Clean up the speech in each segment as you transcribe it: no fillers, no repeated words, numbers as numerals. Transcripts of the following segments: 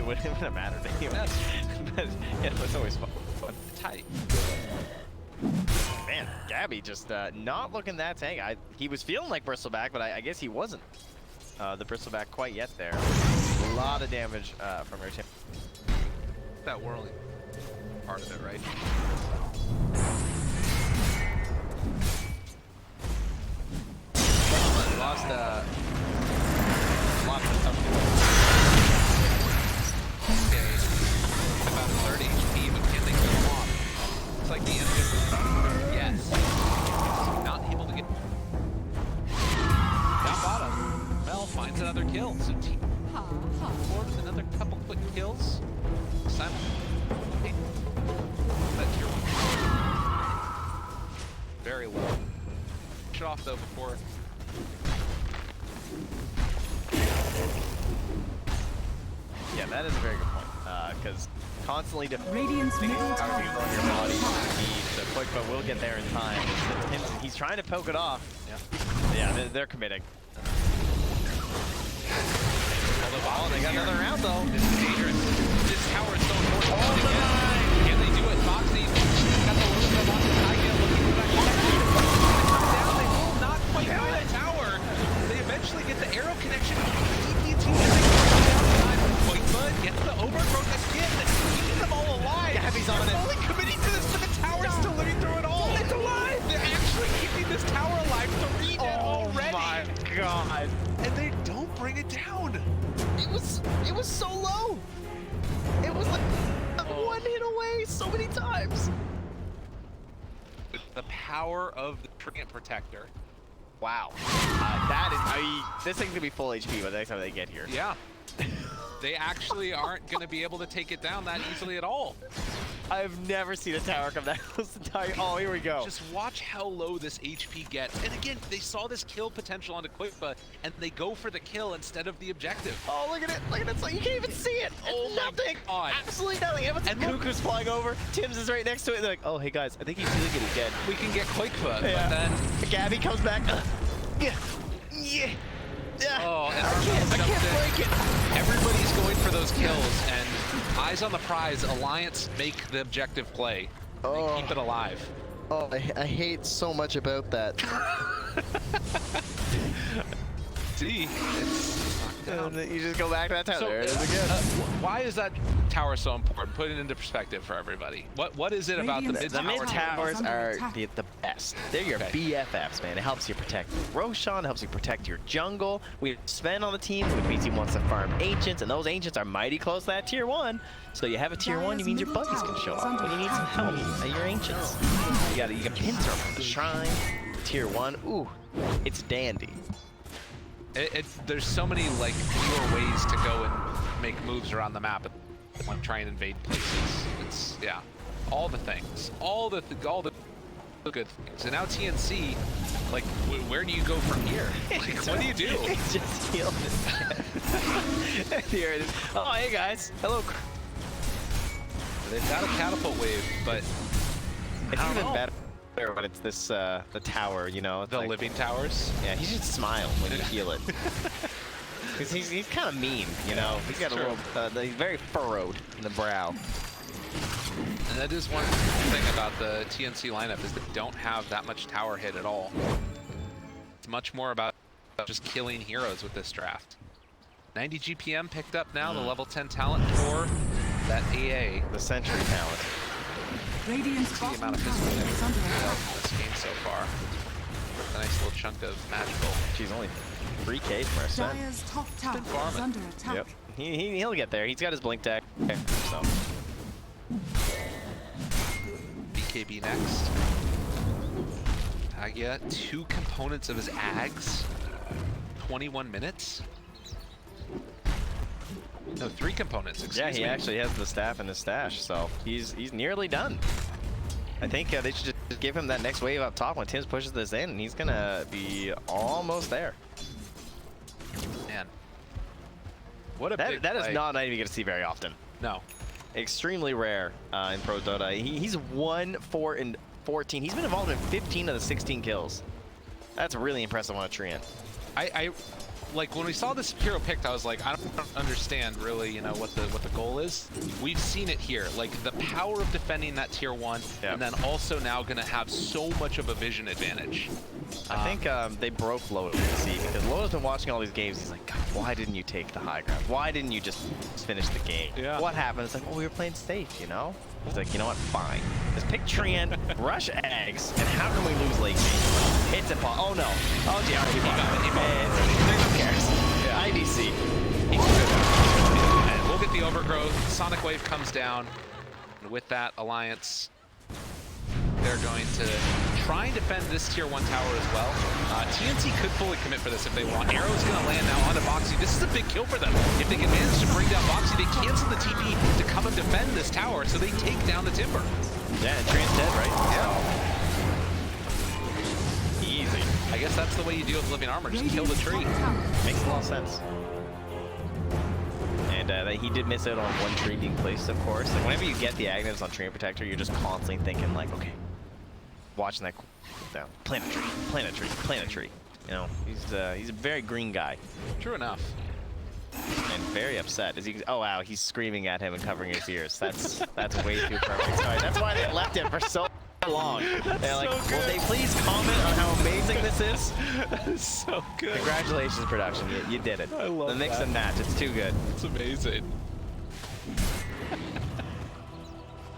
it wouldn't have mattered anyway. But yeah, it was always fun. Tight. Man, Gabby just not looking that tank. He was feeling like Bristleback, but I guess he wasn't the Bristleback quite yet there. A lot of damage from her team. That whirling part of it, right? Lost something. Okay. About 30 HP, but can they kill him off? It's like the engine. Yes. Not able to get down bottom. Mel finds another kill. So team forward with another couple quick kills. Simon. That's your one. Very low. Push it off though before. Yeah, that is a very good point. Because constantly defending Radiant's middle your tower body so quick, but will get there in time. He's trying to poke it off. Yeah, they're committing. Oh, they got another round though. This is dangerous. This tower is so important. Can they do it? Foxy got the little bit of Foxy Tiger looking for that connection. Come down, they will not quite find a tower. They eventually get the arrow connection. DPT gets the overgrowth again, keeping them all alive. Gabby's on it. Only committing to this, but the tower's still living through it all. It's alive. They're actually keeping this tower alive. 3 dead already. Oh my god. And they don't bring it down. It was so low. It was like one hit away so many times. The power of the Treant Protector. Wow. This thing's gonna be full HP by the next time they get here. Yeah. They actually aren't going to be able to take it down that easily at all. I've never seen a tower come that close to Oh, here we go. Just watch how low this HP gets. And again, they saw this kill potential onto Quickba, and they go for the kill instead of the objective. Oh, look at it. Look at it. You can't even see it. Oh, nothing. My God. Absolutely nothing. And Cuckoo's flying over. Tim's is right next to it. They're like, oh, hey, guys, I think he's really getting dead. We can get Quickba, Yeah. but then... Gabby comes back. Yeah. Oh, and I can't break it. Everybody's going for those kills, and eyes on the prize, Alliance make the objective play. They keep it alive. Oh, I hate so much about that. See, you just go back to that tower. So, There it is again. Why is that tower so important? Put it into perspective for everybody. What is it about the mid The mid towers? towers are the best. They're your BFFs, man. It helps you protect Roshan, helps you protect your jungle. We have Sven on the team, which means he wants to farm ancients, and those ancients are mighty close to that tier 1. So you have a tier 1, it means your buggies can show up. When you need some help at your ancients. You got Pincer from the shrine, tier 1. Ooh, it's dandy. There's so many like newer ways to go and make moves around the map and try and invade places. It's all the things, all the good things. And now TNC, like, where do you go from here? Like, what do you do? Just heal this. Here it is. Oh, hey guys. Hello. They've got a catapult wave, but It's even better when it's this the tower, you know. The living towers. Yeah, he should smile when you heal it. Because he's kind of mean, you know. He's got a little, he's very furrowed in the brow. And that is one thing about the TNC lineup is they don't have that much tower hit at all. It's much more about just killing heroes with this draft. 90 GPM picked up now, the level 10 talent for that AA. The Sentry talent. Radiant's The amount of physical damage in this game so far. A nice little chunk of magical. She's only 3K from our Sven. Dire's top tower is under attack. Yep. He'll get there. He's got his blink tech. So. BKB next. Agia, 2 components of his Ags. 21 minutes. No, 3 components, excuse me. Yeah, he actually has the staff in his stash, so he's nearly done. I think they should just give him that next wave up top when Tims pushes this in, and he's gonna be almost there. Man, what a big That is play. not even gonna see very often. No. Extremely rare in Pro Dota. He's 1, 4, and 14. He's been involved in 15 of the 16 kills. That's really impressive on a Treant. like when we saw this hero picked, I was like, I don't understand really, you know, what the goal is. We've seen it here, like the power of defending that tier 1, and then also now going to have so much of a vision advantage. I think they broke Loda's because Loda's been watching all these games. He's like, God, why didn't you take the high ground? Why didn't you just finish the game? Yeah. What happened? It's like, well, we were playing safe, you know? He's like, you know what? Fine. Let's pick Treant, rush eggs, and how can we lose late game? It's impossible. Oh no. Oh, yeah, he got it. Who cares? Yeah. IDC. And we'll get the overgrowth. Sonic Wave comes down. And with that, Alliance, they're going to try and defend this tier 1 tower as well. TNC could fully commit for this if they want. Arrow's going to land now onto Boxy. This is a big kill for them. If they can manage to bring down Boxy, they cancel the TP to come and defend this tower, so they take down the Timber. Yeah, and Treant's dead, right? Yeah. Easy. I guess that's the way you deal with living armor. Just kill the tree. Makes a lot of sense. And he did miss out on one tree being placed, of course. Like, whenever you get the Agnus on Treant Protector, you're just constantly thinking, like, okay, watching that down. Plant a tree, plant a tree, plant a tree. You know, he's a very green guy. True enough. And very upset. Is he? Oh wow, he's screaming at him and covering his ears. That's way too perfect. Sorry, that's why they left him for so long. They're like, so will they please comment on how amazing this is? That is so good. Congratulations, production. You did it. I love the mix that. and match. It's too good. It's amazing.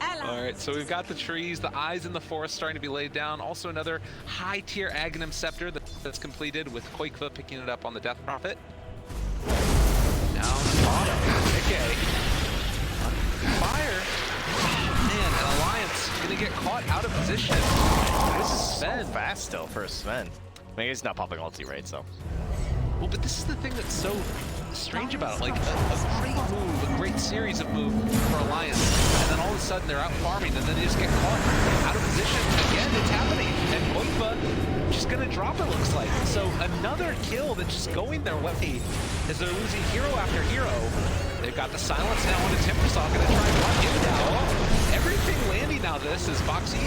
All right, so we've got the trees, the eyes in the forest starting to be laid down. Also another high-tier Aghanim Scepter that's completed with Quakefa picking it up on the Death Prophet. Now, bottom, okay. Fire. Man, an Alliance gonna get caught out of position. This is Sven. So fast still for Sven. I mean, he's not popping ulti, right? So. Well, but this is the thing that's so strange about it. Like, a great move, a great series of moves for Alliance, and then all of a sudden they're out farming, and then they just get caught out of position. Again, it's happening, and Quakefa just gonna drop, it looks like. So another kill that's just going their way as they're losing hero after hero. They've got the silence now on the Timbersaw, gonna try and run him down. Everything landing now. This is Foxy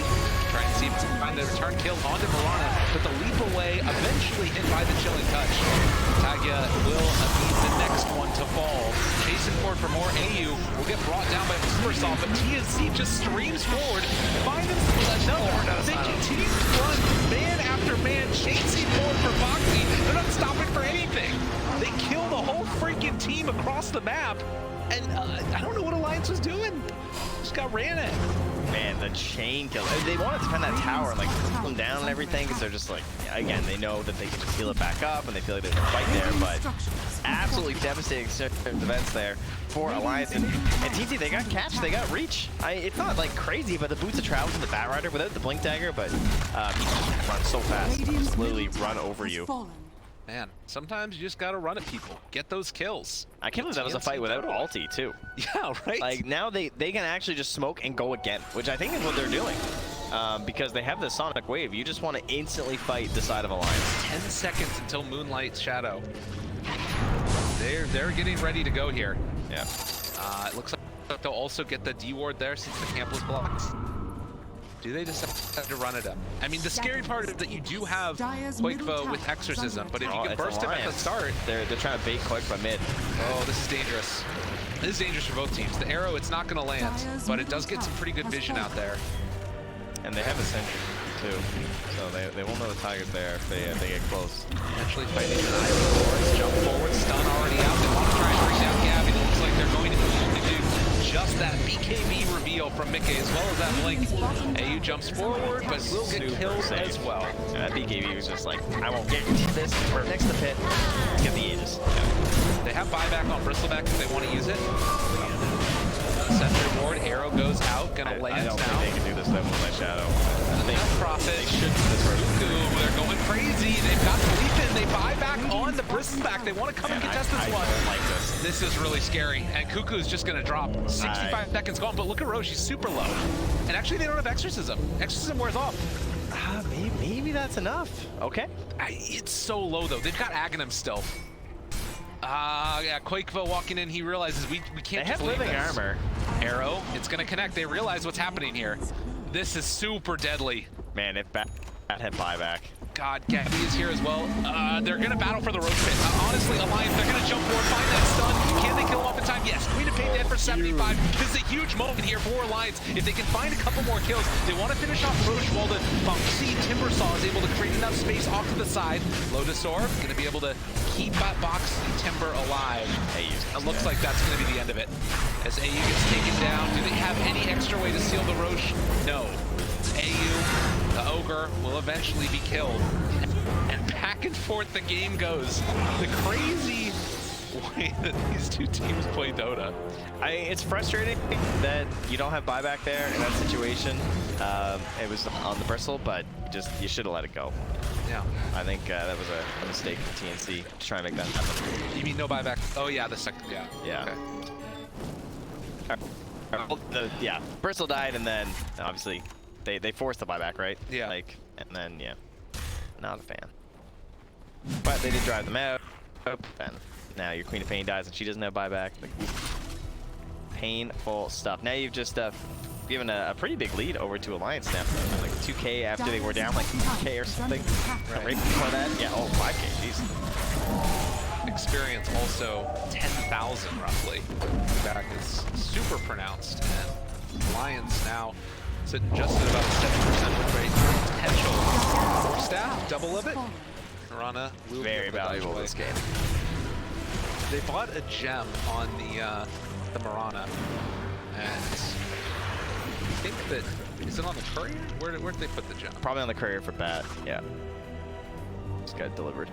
trying to see if he can find the return kill onto Mirana, but the leap away, eventually hit by the Chilling Touch. Tagya will need the next one to fall. Chasing forward for more. AU will get brought down by Timbersaw, but TNC just streams forward, finding another. They continue to run man after man, chasing forward for Foxy. They're not stopping for anything. They kill the whole freaking team across the map, and I don't know what Alliance was doing. Just got ran at. Man, the chain kill. They want to defend that tower and like pull them down and everything because they're just like, again, they know that they can just heal it back up and they feel like they can fight there, but absolutely devastating events there for Alliance. And TNC, they got catch, they got reach. It's not like crazy, but the Boots of Travels and the Batrider without the Blink Dagger, but he runs so fast, just literally run over you. Man, sometimes you just gotta run at people, get those kills. I can't believe that was a fight without ulti too. Yeah, right? Like now they can actually just smoke and go again, which I think is what they're doing. Because they have the Sonic Wave, you just want to instantly fight the side of Alliance. 10 seconds until Moonlight's Shadow. They're getting ready to go here. Yeah. It looks like they'll also get the D ward there since the camp was blocked. Do they just have to run it up? I mean, the scary part is that you do have Quakefa with Exorcism, but if you can burst him at the start... They're trying to bait Quakefa mid. Oh, this is dangerous. This is dangerous for both teams. The arrow, it's not going to land, but it does get some pretty good vision out there. And they have a sentry, too. So they won't know the target's there if they get close. Eventually fighting an eye of the forest, jump forward, stun already out. They want to try and bring down Gavin. It looks like they're going to do just that BKB reveal from Mickey as well as that blink. AU jumps forward, but will get killed as well. Yeah, that BKB was just like, I won't get this. We're next to pit. Get the Aegis. Yeah. They have buyback on Bristleback if they want to use it. Scepter ward, arrow goes out, gonna land now. I don't think they can do this though with my Shadow. Prophet, they should do this first. They're going crazy. They've got the leap in. They buy back on the Bristleback. They want to come and contest this one. I don't like this. This is really scary. And Cuckoo's just going to drop. 65 seconds gone. But look at Rose. She's super low. And actually, they don't have Exorcism. Exorcism wears off. Maybe that's enough. Okay. It's so low, though. They've got Aghanim still. Yeah, Quakefa walking in. He realizes we can't just leave living armor. Arrow. It's going to connect. They realize what's happening here. This is super deadly. Man, if have buyback. God, Gabby is here as well. They're going to battle for the Roach Pit. Honestly, Alliance, they're going to jump forward, find that stun. Can they kill him off in time? Yes. Queen of Pain dead for 75. This is a huge moment here for Alliance. If they can find a couple more kills, they want to finish off Roach while the Boxy Timbersaw is able to create enough space off to the side. Lotus Orb going to be able to keep that Boxy Timber alive. It looks like that's going to be the end of it. As AU gets taken down, do they have any extra way to seal the Roche? No. AU, the Ogre, will eventually be killed. And back and forth the game goes. The crazy way that these two teams play Dota. It's frustrating that you don't have buyback there in that situation. It was on the bristle, but you should have let it go. Yeah. I think that was a mistake for TNC to try and make that happen. You mean no buyback? Oh yeah, the second, yeah. Yeah. Okay. Well, yeah, bristle died, and then obviously they forced the buyback, right? Yeah. Like, and then yeah, not a fan. But they did drive them out. And now your Queen of Pain dies, and she doesn't have buyback. Like, painful stuff. Now you've just given a pretty big lead over to Alliance now. Like 2K after they were down like 2K or something. Right before that, yeah. Oh, 5K. Jeez. Experience also 10,000 roughly. Back is super pronounced, and Alliance now sitting just at about a 7% win rate. Potential for staff, double of it. Piranha will very valuable this game. They bought a gem on the Mirana, and I think that is it on the courier? Where did they put the gem? Probably on the courier for bat. Yeah. Just got it delivered.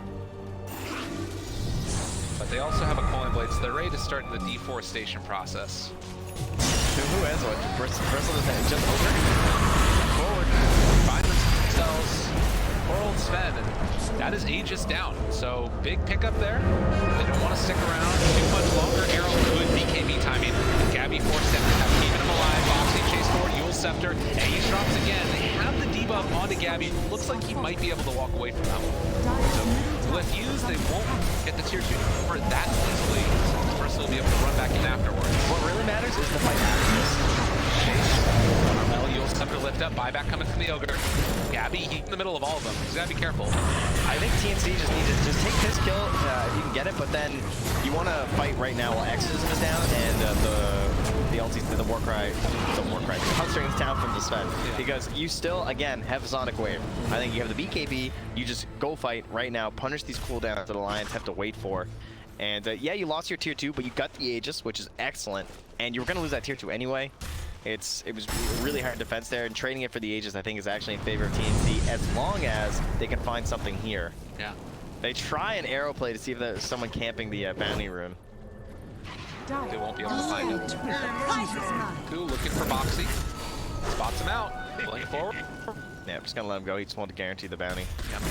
But they also have a Coin Blade, so they're ready to start the deforestation process. So who has what? Bristle is just over. Forward, find themselves poor old Sven, and that is Aegis down. So big pickup there. They don't want to stick around too much longer. Arrow good BKB timing. Gabby forced him to have keeping him alive. Boxing chase forward, Yule Scepter, and he drops again. They have the debuff onto Gabby. Looks like he might be able to walk away from that one. So with Fuse, they won't get the tier 2 for that easily. First, they'll be able to run back in afterwards. What really matters is the fight after this. Carmel, Yule Scepter lift up, buyback coming from the Ogre. Gabby, he's in the middle of all of them. He's gotta be careful. I think TNC just need to take this kill if you can get it, but then you want to fight right now while Exorcism is down and the ulti, the Warcry, the Huntstring is down from the Sven. Yeah. Because you still, again, have Sonic Wave. I think you have the BKB, you just go fight right now, punish these cooldowns that Alliance have to wait for. And yeah, you lost your tier 2, but you got the Aegis, which is excellent. And you were going to lose that tier 2 anyway. It was really hard defense there, and trading it for the Aegis I think is actually in favor of TNC as long as they can find something here. Yeah. They try an arrow play to see if there's someone camping the bounty room. They won't be able to find him. Cool, looking for Boxy. Spots him out. Pulling it forward. Yeah, I'm just gonna let him go. He just wanted to guarantee the bounty. Yep.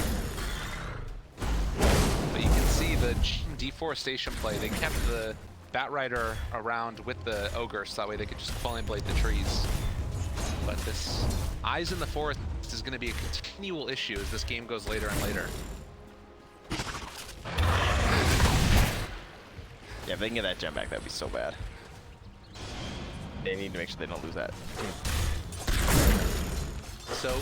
But you can see the deforestation play. They kept the Batrider around with the Ogre, so that way they could just Coin Blade the trees. But this Eyes in the Forest is going to be a continual issue as this game goes later and later. Yeah, if they can get that gem back, that'd be so bad. They need to make sure they don't lose that. So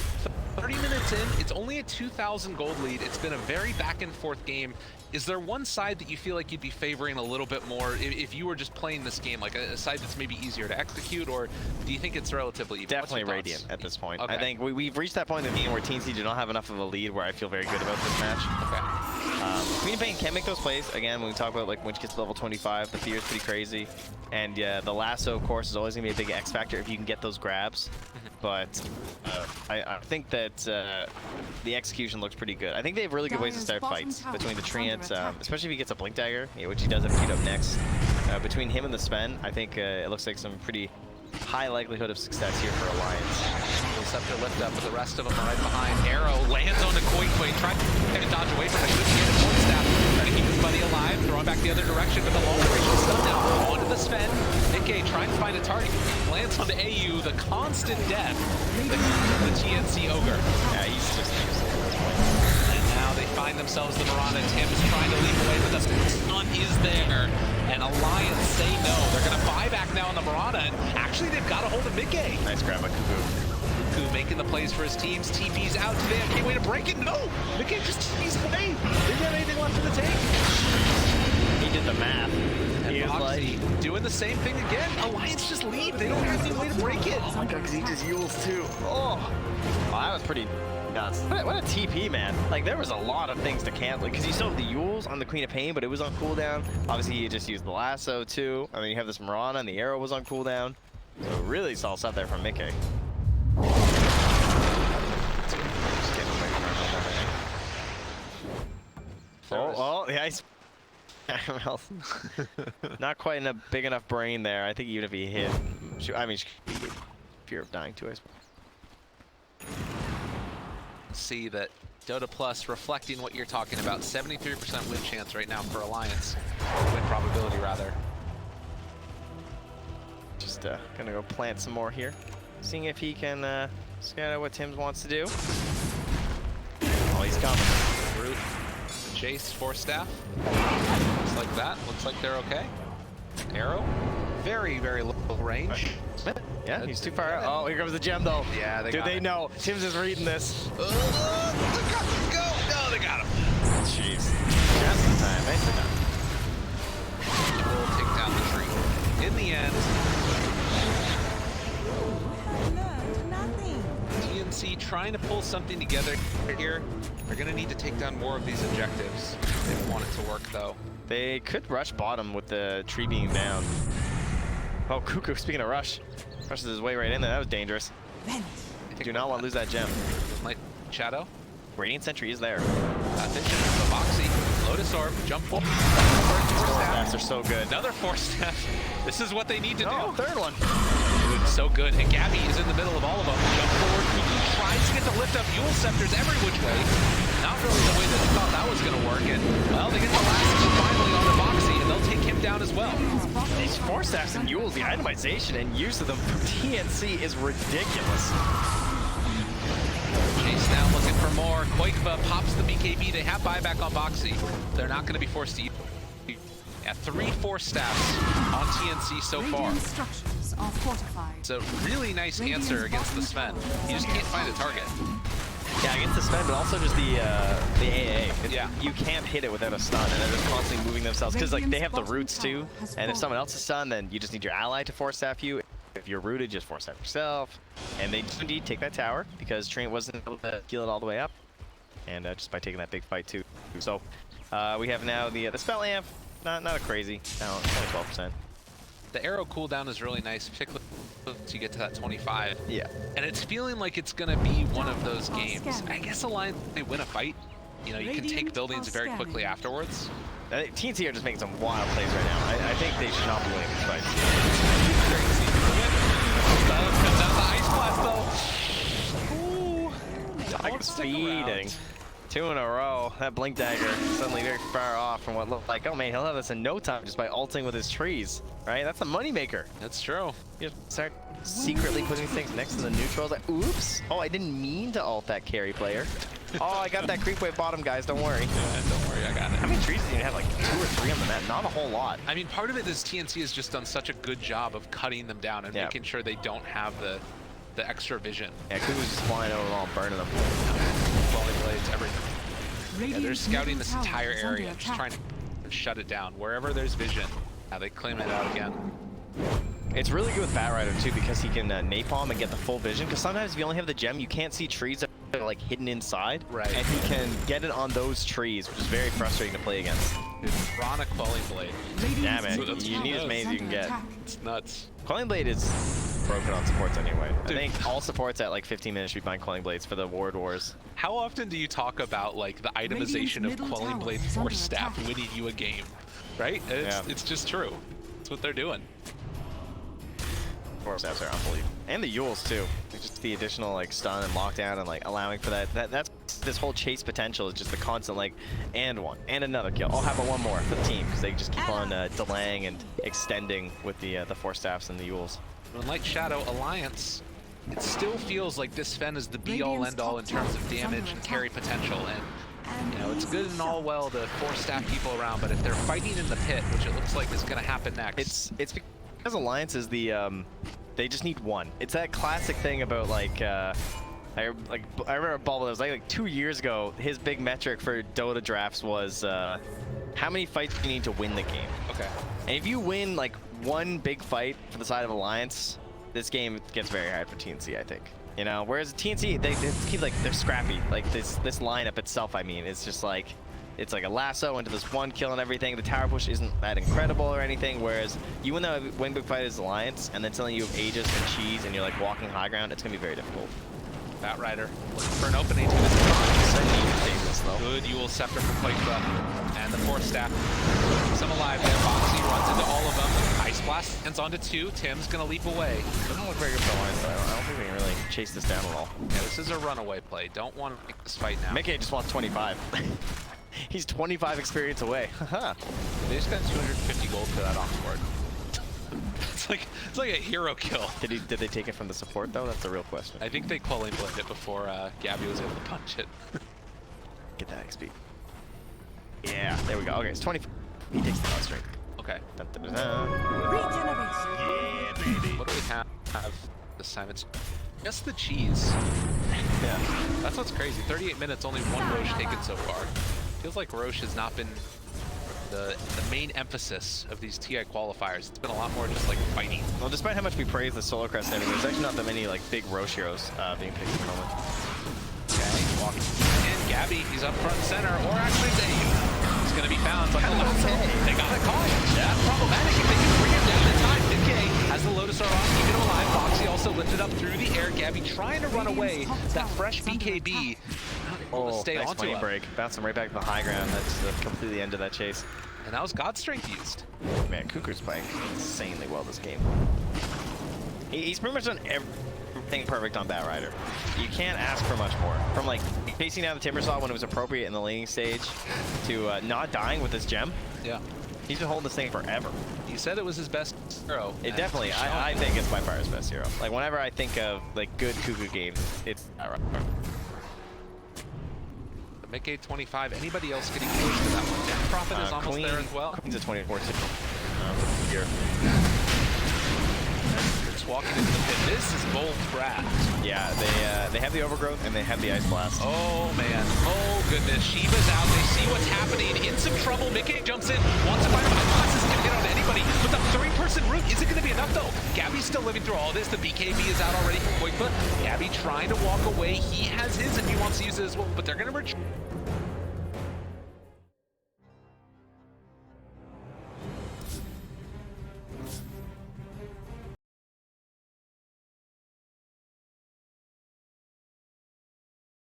30 minutes in, it's only a 2,000 gold lead. It's been a very back and forth game. Is there one side that you feel like you'd be favoring a little bit more if you were just playing this game, like a side that's maybe easier to execute, or do you think it's relatively even? Definitely Radiant at this point. Okay. I think we've reached that point in the game where TNC do not have enough of a lead where I feel very good about this match. Okay. Queen of Pain can make those plays. Again, when we talk about like when she gets to level 25, the fear is pretty crazy. And yeah, the lasso, of course, is always going to be a big X factor if you can get those grabs. But I think that the execution looks pretty good. I think they have really good ways to start fights between the Treant, especially if he gets a Blink Dagger, which he does have queued up next. Between him and the Sven, I think it looks like some pretty high likelihood of success here for Alliance. Scepter lift up, but the rest of them are right behind. Arrow lands on the Koi, trying to dodge away from it. Couldn't get a point staff. Trying to keep his buddy alive, throwing back the other direction, but the long range is stunned now. Onto the Sven. Nikkei trying to find a target. Lands on the AU, the constant death. The TNC Ogre. Yeah, he's just and now they find themselves the Mirana. Tim's trying to leap away, but the stun is there. And Alliance say no. They're going to buy back now on the Mirana. And actually, they've got a hold of Nikkei. Nice grab by Kubu. Cuckoo making the plays for his teams. TP's out today. I can't wait to break it. No! Mickey just TP's away. Didn't have anything left in the tank. He did the math. And He was Moxie like, doing the same thing again. Alliance just leave. They don't have any way to break it. oh my god, because he just yules too. Oh, that was pretty nuts. What a TP, man. Like, there was a lot of things to cancel. Because you still have the yules on the Queen of Pain, but it was on cooldown. Obviously, you just used the lasso too. I mean, you have this Mirana, and the arrow was on cooldown. So really solid stuff there from Mickey. Oh, yeah, he's well, not quite in a big enough brain there. I think even if he hit, I mean, fear of dying too, I suppose. See that Dota Plus reflecting what you're talking about. 73% win chance right now for Alliance. Win probability, rather. Just gonna go plant some more here. Seeing if he can scatter what Tim's wants to do. Oh, he's coming. Root. Chase, Force Staff. Looks like that. Looks like they're okay. Arrow. Very, very low range. Yeah, he's too far out. Oh, here comes the gem, though. Yeah, they Dude, got they it. know. Tim's is reading this. They got him. Go! No, they got him. Jeez. Just in time. Nicely done. We'll take down the tree. In the end, Learned nothing. TNC trying to pull something together here. They're going to need to take down more of these objectives if they want it to work, though. They could rush bottom with the tree being down. Oh, Cuckoo, speaking of rush. Rushes his way right in there. That was dangerous. Vent. Do not want to lose that gem. Light Shadow. Radiant Sentry is there. Attention, the Moxie. Lotus Orb. Jump forward. Stats are so good. Another Force Staff. This is what they need to do. Oh, third one. Dude, so good. And Gabby is in the middle of all of them. Jump forward. Cuckoo tries to get the lift up Yule Scepters every which way. Not really the way that they thought that was going to work. And, well, they get the last two finally on the Moxie, and they'll take him down as well. These Force Staffs and Yules, the itemization and use of them from TNC is ridiculous. Chase now looking for more. Quakeva pops the BKB. They have buyback on Boxy. They're not going to be forced to use. Yeah, 3 Force Staffs on TNC so far. Radiant structures are fortified. It's a really nice answer against the Sven. You just can't find a target. Yeah, against the Sven, but also just the AA. Yeah. You can't hit it without a stun, and they're just constantly moving themselves. Because like they have the roots too, and if someone else is stunned, then you just need your ally to Force Staff you. If you're rooted, just Force Staff yourself. And they do indeed take that tower, because Trent wasn't able to heal it all the way up. And just by taking that big fight too. So we have now the spell amp. Not a crazy, no, it's only 12%. The arrow cooldown is really nice, particularly once you get to that 25. Yeah. And it's feeling like it's going to be one of those games. I guess Alliance, they win a fight. You know, you can take buildings very quickly afterwards. TNC are just making some wild plays right now. I think they should not be winning these fights. Comes out the Ice Blast, though. Ooh. Like speeding. 2 in a row. That Blink Dagger suddenly very far off from what looked like, oh man, he'll have this in no time just by ulting with his trees, right? That's a moneymaker. That's true. You just start secretly putting things next to the neutrals. Like, oops. Oh, I didn't mean to ult that carry player. Oh, I got that creep wave bottom, guys. Don't worry. Yeah, don't worry, I got it. How many trees do you have? Like 2 or 3 on the map? Not a whole lot. I mean, part of it is TNC has just done such a good job of cutting them down and making sure they don't have the extra vision. Yeah, Kuku's just flying over them all, burning them. Falling blades, everything. Yeah, they're scouting this middle entire tower is under area, just attack. trying to shut it down. Wherever there's vision, they claim it out again. It's really good with Batrider too because he can napalm and get the full vision. Because sometimes if you only have the gem, you can't see trees that are like hidden inside. Right. And he can get it on those trees, which is very frustrating to play against. Dude, Rana Quelling Blade. Yeah, man. Radiant's You need as many as you can get. It's nuts. Quelling Blade is broken on supports anyway. Dude. I think all supports at like 15 minutes should be buying Quelling Blades for the Ward Wars. How often do you talk about like the itemization of middle Quelling tower Blade is under Force Staff attack. winning you a game? Right? It's just true. That's what they're doing. Force Staffs are unbelievable. And the Yules too. Like, just the additional like stun and lockdown and like allowing for that's this whole chase potential is just the constant like and one and another kill. Oh, how about one more for the team because they just keep on delaying and extending with the Force Staffs and the Yules. Unlike Shadow Alliance, it still feels like this Sven is the be-all, end-all in terms of damage and carry potential. And you know, it's good and all well to Force Staff people around, but if they're fighting in the pit, which it looks like is going to happen next, It's because Alliance is the They just need one. It's that classic thing about like, I remember Bubble. It was like 2 years ago. His big metric for Dota drafts was how many fights you need to win the game. Okay. And if you win like one big fight for the side of Alliance, this game gets very hard for TNC, I think. You know, whereas TNC, they keep like they're scrappy. Like this lineup itself, I mean, it's just like it's like a lasso into this one kill and everything. The tower push isn't that incredible or anything. Whereas you win big fight as Alliance, and then suddenly you have Aegis and Cheese, and you're like walking high ground. It's gonna be very difficult. Bat Rider looking for an opening to his good Yule Scepter from Quakebra. And the 4th staff keeps him alive there. Foxy runs into all of them. Ice Blast ends onto 2. Tim's gonna leap away. Doesn't look very good for Alliance, though. I don't think we can really chase this down at all. Yeah, this is a runaway play. Don't want to make this fight now. Mickey just wants 25. He's 25 experience away. They just got 250 gold for that off-board. It's like a hero kill. Did they take it from the support though? That's the real question. I think they Culling blinked it before Gabby was able to punch it. Get that XP. Yeah, there we go. Okay, it's 20. He takes the last strength. Okay. Dun, dun, dun, dun. Regeneration. Yeah, baby. What do we have this time? It's just the cheese. Yeah. That's what's crazy. 38 minutes, only 1 Roche taken so far. Feels like Roche has not been the main emphasis of these TI qualifiers. It's been a lot more just like fighting. Well, despite how much we praise the Solar Crest and everything, there's actually not that many like big Roche heroes being picked at the moment. Okay, walking in. Gabby, he's up front and center, or actually he's going to be found. But they got a call. That's problematic if they can bring him down in time. Decay has the Lotus Aura on, keeping him alive. Foxy also lifted up through the air. Gabby trying to run away. That fresh BKB. Oh, stay nice onto money him. break. Bounce him right back to the high ground. That's completely the end of that chase. And that was God Strength used. Man, Kukur's playing insanely well this game. He's pretty much done everything perfect on Bat Rider. You can't ask for much more. From like chasing down the Timbersaw when it was appropriate in the laning stage to not dying with this gem. Yeah. He's been holding this thing forever. He said it was his best hero. It definitely, I think it's by far his best hero. Like whenever I think of like good Kuku games, it's Bat Rider. Mickey 25. Anybody else getting close to that one? Death Prophet is almost there as well. Queen's at 24 too. Here. It's walking into the pit. This is bold Brad. Yeah, they have the overgrowth and they have the ice blast. Oh man. Oh goodness. Shiva's out. They see what's happening. In some trouble. Mickey jumps in. Wants to fire. Ice blast isn't gonna hit on anybody. But the 3-person route isn't gonna be enough though. Gabby's still living through all this. The BKB is out already from Quakefoot. Gabby trying to walk away. He has his if he wants to use it as well. But they're gonna